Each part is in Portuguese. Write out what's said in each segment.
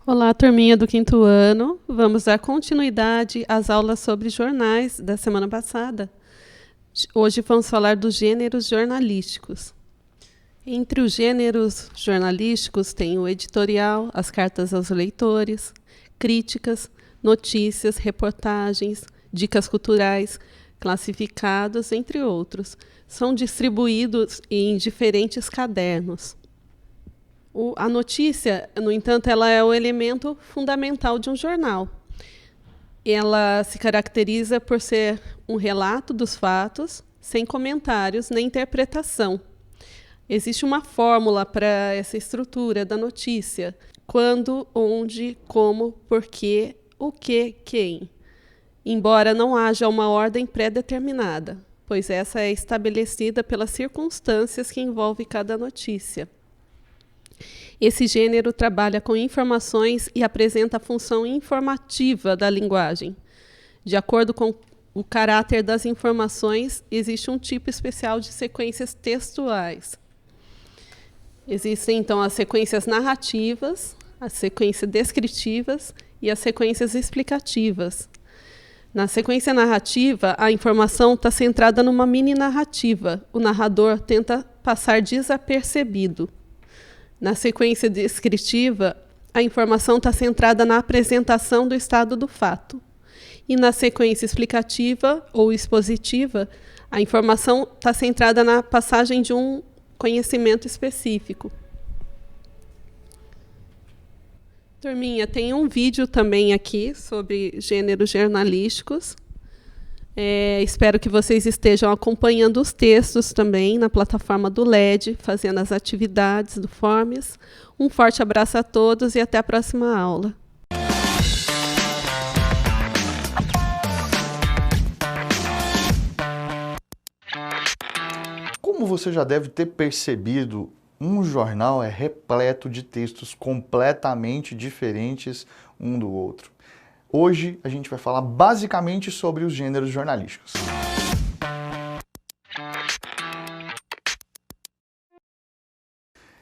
Olá, turminha do quinto ano. Vamos dar continuidade às aulas sobre jornais da semana passada. Hoje vamos falar dos gêneros jornalísticos. Entre os gêneros jornalísticos tem o editorial, as cartas aos leitores, críticas, notícias, reportagens, dicas culturais, classificados, entre outros. São distribuídos em diferentes cadernos. A notícia, no entanto, ela é o elemento fundamental de um jornal. Ela se caracteriza por ser um relato dos fatos, sem comentários nem interpretação. Existe uma fórmula para essa estrutura da notícia: quando, onde, como, porquê, o que, quem. Embora não haja uma ordem pré-determinada, pois essa é estabelecida pelas circunstâncias que envolvem cada notícia. Esse gênero trabalha com informações e apresenta a função informativa da linguagem. De acordo com o caráter das informações, existe um tipo especial de sequências textuais. Existem, então, as sequências narrativas, as sequências descritivas e as sequências explicativas. Na sequência narrativa, a informação está centrada numa mini-narrativa. O narrador tenta passar desapercebido. Na sequência descritiva, a informação está centrada na apresentação do estado do fato. E na sequência explicativa ou expositiva, a informação está centrada na passagem de um conhecimento específico. Turminha, tem um vídeo também aqui sobre gêneros jornalísticos. Espero que vocês estejam acompanhando os textos também na plataforma do LED, fazendo as atividades do Forms. Um forte abraço a todos e até a próxima aula. Como você já deve ter percebido, um jornal é repleto de textos completamente diferentes um do outro. Hoje a gente vai falar basicamente sobre os gêneros jornalísticos.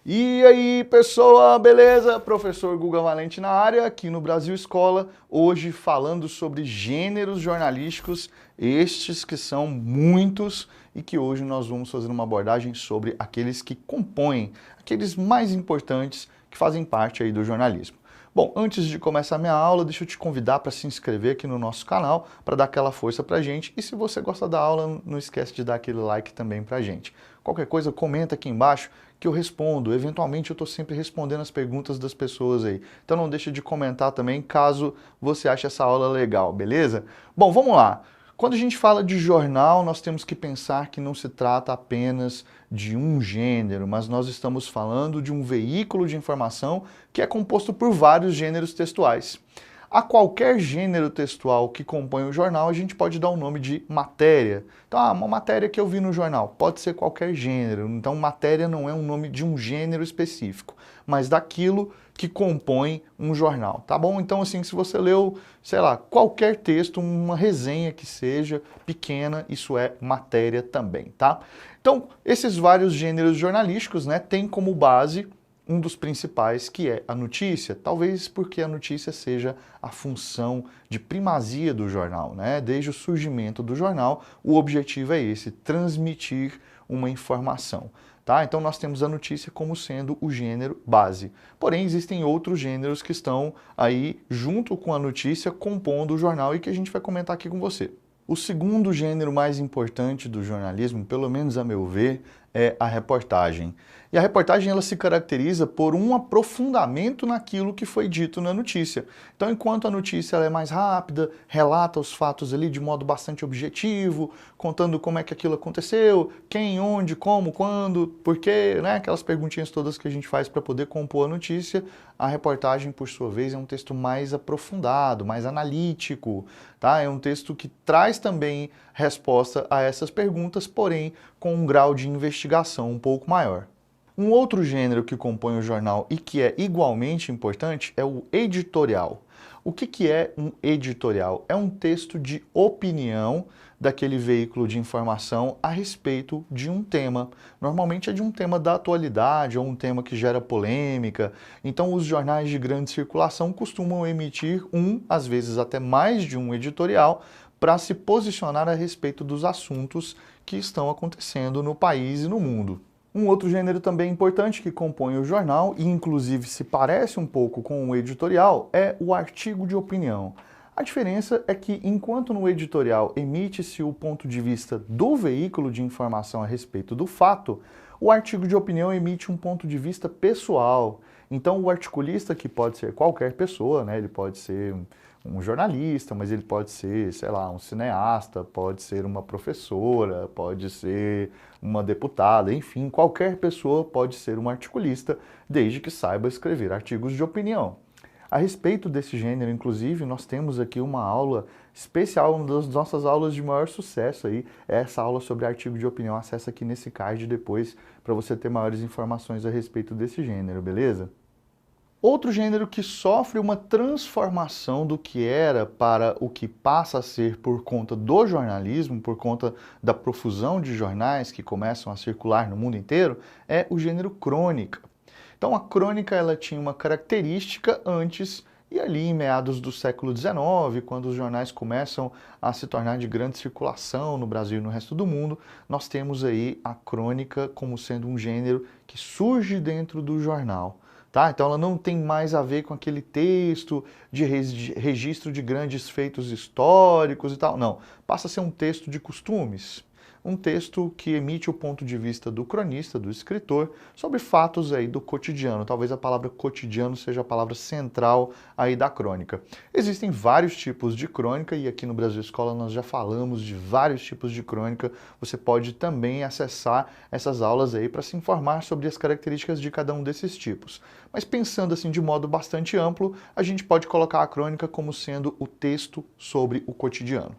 E aí, pessoal, beleza? Professor Guga Valente na área, aqui no Brasil Escola, hoje falando sobre gêneros jornalísticos, estes que são muitos e que hoje nós vamos fazer uma abordagem sobre aqueles que compõem, aqueles mais importantes que fazem parte aí do jornalismo. Bom, antes de começar a minha aula, deixa eu te convidar para se inscrever aqui no nosso canal, para dar aquela força pra gente. E se você gosta da aula, não esquece de dar aquele like também pra gente. Qualquer coisa, comenta aqui embaixo que eu respondo. Eventualmente eu estou sempre respondendo as perguntas das pessoas aí. Então não deixa de comentar também, caso você ache essa aula legal, beleza? Bom, vamos lá. Quando a gente fala de jornal, nós temos que pensar que não se trata apenas de um gênero, mas nós estamos falando de um veículo de informação que é composto por vários gêneros textuais. A qualquer gênero textual que compõe o jornal, a gente pode dar o nome de matéria. Então, uma matéria que eu vi no jornal, pode ser qualquer gênero. Então, matéria não é um nome de um gênero específico, mas daquilo que compõe um jornal, tá bom? Então, assim, se você leu, sei lá, qualquer texto, uma resenha que seja pequena, isso é matéria também, tá? Então, esses vários gêneros jornalísticos, né, têm como base um dos principais, que é a notícia, talvez porque a notícia seja a função de primazia do jornal, né? Desde o surgimento do jornal, o objetivo é esse, transmitir uma informação, tá? Então nós temos a notícia como sendo o gênero base. Porém, existem outros gêneros que estão aí junto com a notícia, compondo o jornal e que a gente vai comentar aqui com você. O segundo gênero mais importante do jornalismo, pelo menos a meu ver, é a reportagem. E a reportagem ela se caracteriza por um aprofundamento naquilo que foi dito na notícia. Então, enquanto a notícia ela é mais rápida, relata os fatos ali de modo bastante objetivo, contando como é que aquilo aconteceu, quem, onde, como, quando, porquê, né? Aquelas perguntinhas todas que a gente faz para poder compor a notícia, a reportagem, por sua vez, é um texto mais aprofundado, mais analítico, tá? É um texto que traz também resposta a essas perguntas, porém com um grau de investigação um pouco maior. Um outro gênero que compõe o jornal e que é igualmente importante é o editorial. O que é um editorial? É um texto de opinião, daquele veículo de informação a respeito de um tema. Normalmente é de um tema da atualidade ou um tema que gera polêmica. Então os jornais de grande circulação costumam emitir às vezes até mais de um editorial para se posicionar a respeito dos assuntos que estão acontecendo no país e no mundo. Um outro gênero também importante que compõe o jornal, e inclusive se parece um pouco com o editorial, é o artigo de opinião. A diferença é que, enquanto no editorial emite-se o ponto de vista do veículo de informação a respeito do fato, o artigo de opinião emite um ponto de vista pessoal. Então, o articulista, que pode ser qualquer pessoa, né? Ele pode ser um jornalista, mas ele pode ser, sei lá, um cineasta, pode ser uma professora, pode ser uma deputada, enfim, qualquer pessoa pode ser um articulista, desde que saiba escrever artigos de opinião. A respeito desse gênero, inclusive, nós temos aqui uma aula especial, uma das nossas aulas de maior sucesso aí, é essa aula sobre artigo de opinião. Acessa aqui nesse card depois para você ter maiores informações a respeito desse gênero, beleza? Outro gênero que sofre uma transformação do que era para o que passa a ser por conta do jornalismo, por conta da profusão de jornais que começam a circular no mundo inteiro, é o gênero crônica. Então a crônica ela tinha uma característica antes e ali em meados do século XIX, quando os jornais começam a se tornar de grande circulação no Brasil e no resto do mundo, nós temos aí a crônica como sendo um gênero que surge dentro do jornal. Tá? Então ela não tem mais a ver com aquele texto de registro de grandes feitos históricos e tal, não. Passa a ser um texto de costumes, um texto que emite o ponto de vista do cronista, do escritor, sobre fatos aí do cotidiano. Talvez a palavra cotidiano seja a palavra central aí da crônica. Existem vários tipos de crônica e aqui no Brasil Escola nós já falamos de vários tipos de crônica. Você pode também acessar essas aulas aí para se informar sobre as características de cada um desses tipos. Mas pensando assim de modo bastante amplo, a gente pode colocar a crônica como sendo o texto sobre o cotidiano.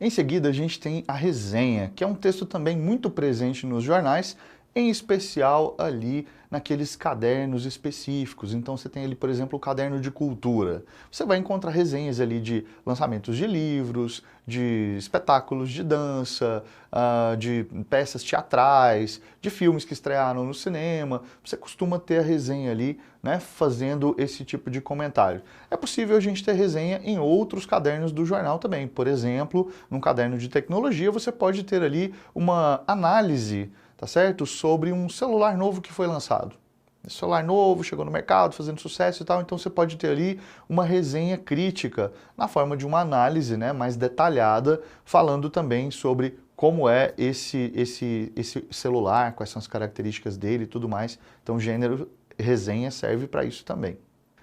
Em seguida, a gente tem a resenha, que é um texto também muito presente nos jornais, em especial ali naqueles cadernos específicos. Então você tem ali, por exemplo, o caderno de cultura. Você vai encontrar resenhas ali de lançamentos de livros, de espetáculos de dança, de peças teatrais, de filmes que estrearam no cinema. Você costuma ter a resenha ali, né, fazendo esse tipo de comentário. É possível a gente ter resenha em outros cadernos do jornal também. Por exemplo, num caderno de tecnologia, você pode ter ali uma análise, tá certo? Sobre um celular novo que foi lançado. Esse celular novo, chegou no mercado, fazendo sucesso e tal, então você pode ter ali uma resenha crítica na forma de uma análise, né, mais detalhada, falando também sobre como é esse celular, quais são as características dele e tudo mais. Então, gênero resenha serve para isso também.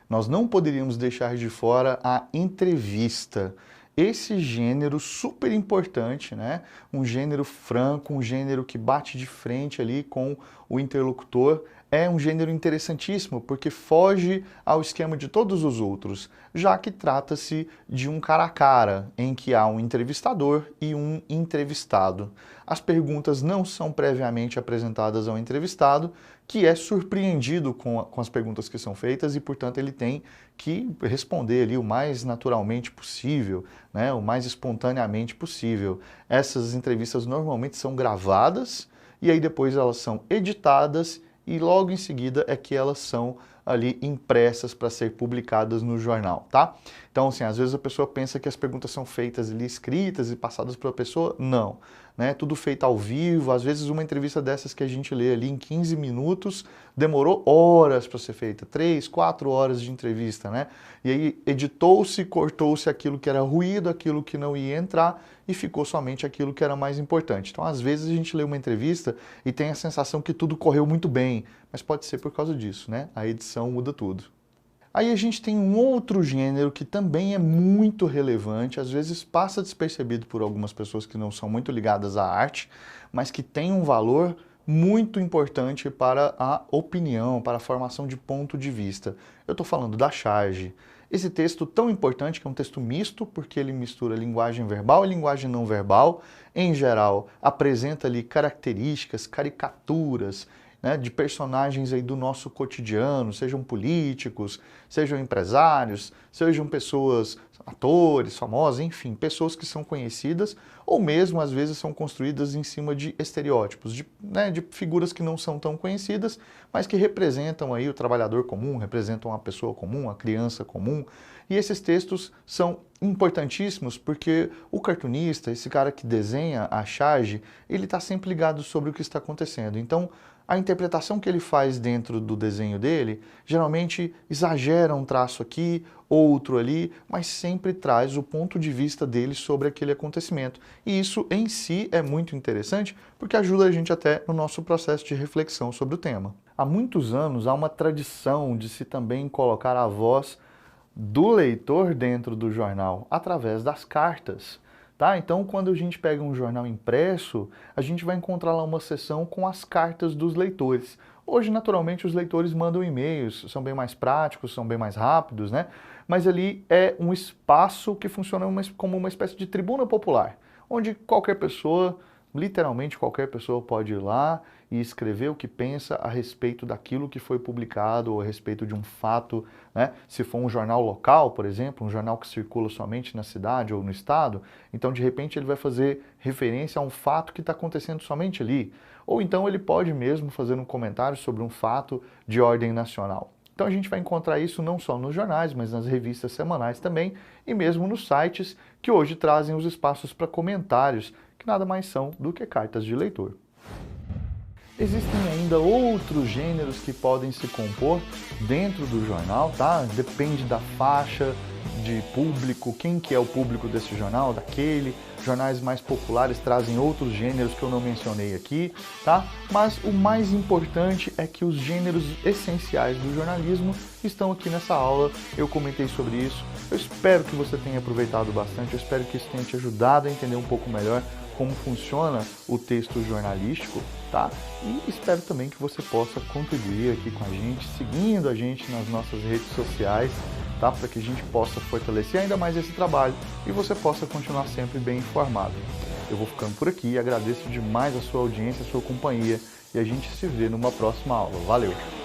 Nós não poderíamos deixar de fora a entrevista. Esse gênero super importante, né? Um gênero franco, um gênero que bate de frente ali com o interlocutor, é um gênero interessantíssimo porque foge ao esquema de todos os outros, já que trata-se de um cara a cara, em que há um entrevistador e um entrevistado. As perguntas não são previamente apresentadas ao entrevistado, que é surpreendido com as perguntas que são feitas e, portanto, ele tem que responder ali o mais naturalmente possível, né, o mais espontaneamente possível. Essas entrevistas normalmente são gravadas e aí depois elas são editadas e logo em seguida é que elas são ali impressas para ser publicadas no jornal, tá? Então, assim, às vezes a pessoa pensa que as perguntas são feitas ali escritas e passadas para a pessoa, não, né? Tudo feito ao vivo, às vezes uma entrevista dessas que a gente lê ali em 15 minutos demorou horas para ser feita, 3, 4 horas de entrevista, né? E aí editou-se, cortou-se aquilo que era ruído, aquilo que não ia entrar e ficou somente aquilo que era mais importante. Então, às vezes a gente lê uma entrevista e tem a sensação que tudo correu muito bem, mas pode ser por causa disso, né? A edição muda tudo. Aí a gente tem um outro gênero que também é muito relevante, às vezes passa despercebido por algumas pessoas que não são muito ligadas à arte, mas que tem um valor muito importante para a opinião, para a formação de ponto de vista. Eu estou falando da charge. Esse texto tão importante, que é um texto misto, porque ele mistura linguagem verbal e linguagem não verbal, em geral apresenta ali características, caricaturas, né, de personagens aí do nosso cotidiano, sejam políticos, sejam empresários, sejam pessoas, atores, famosos, enfim, pessoas que são conhecidas ou mesmo às vezes são construídas em cima de estereótipos, de figuras que não são tão conhecidas, mas que representam aí o trabalhador comum, representam a pessoa comum, a criança comum. E esses textos são importantíssimos porque o cartunista, esse cara que desenha a charge, ele está sempre ligado sobre o que está acontecendo. Então, a interpretação que ele faz dentro do desenho dele, geralmente exagera um traço aqui, outro ali, mas sempre traz o ponto de vista dele sobre aquele acontecimento. E isso em si é muito interessante porque ajuda a gente até no nosso processo de reflexão sobre o tema. Há muitos anos há uma tradição de se também colocar a voz do leitor dentro do jornal, através das cartas. Tá? Então, quando a gente pega um jornal impresso, a gente vai encontrar lá uma seção com as cartas dos leitores. Hoje, naturalmente, os leitores mandam e-mails, são bem mais práticos, são bem mais rápidos, né? Mas ali é um espaço que funciona como uma espécie de tribuna popular, onde qualquer pessoa, literalmente qualquer pessoa pode ir lá e escrever o que pensa a respeito daquilo que foi publicado ou a respeito de um fato, né? Se for um jornal local, por exemplo, um jornal que circula somente na cidade ou no estado, então de repente ele vai fazer referência a um fato que está acontecendo somente ali. Ou então ele pode mesmo fazer um comentário sobre um fato de ordem nacional. Então a gente vai encontrar isso não só nos jornais, mas nas revistas semanais também e mesmo nos sites que hoje trazem os espaços para comentários, que nada mais são do que cartas de leitor. Existem ainda outros gêneros que podem se compor dentro do jornal, tá? Depende da faixa de público, quem que é o público desse jornal, daquele. Jornais mais populares trazem outros gêneros que eu não mencionei aqui, tá? Mas o mais importante é que os gêneros essenciais do jornalismo estão aqui nessa aula. Eu comentei sobre isso. Eu espero que você tenha aproveitado bastante, eu espero que isso tenha te ajudado a entender um pouco melhor como funciona o texto jornalístico, tá? E espero também que você possa contribuir aqui com a gente, seguindo a gente nas nossas redes sociais, tá? Para que a gente possa fortalecer ainda mais esse trabalho e você possa continuar sempre bem informado. Eu vou ficando por aqui, agradeço demais a sua audiência, a sua companhia e a gente se vê numa próxima aula. Valeu!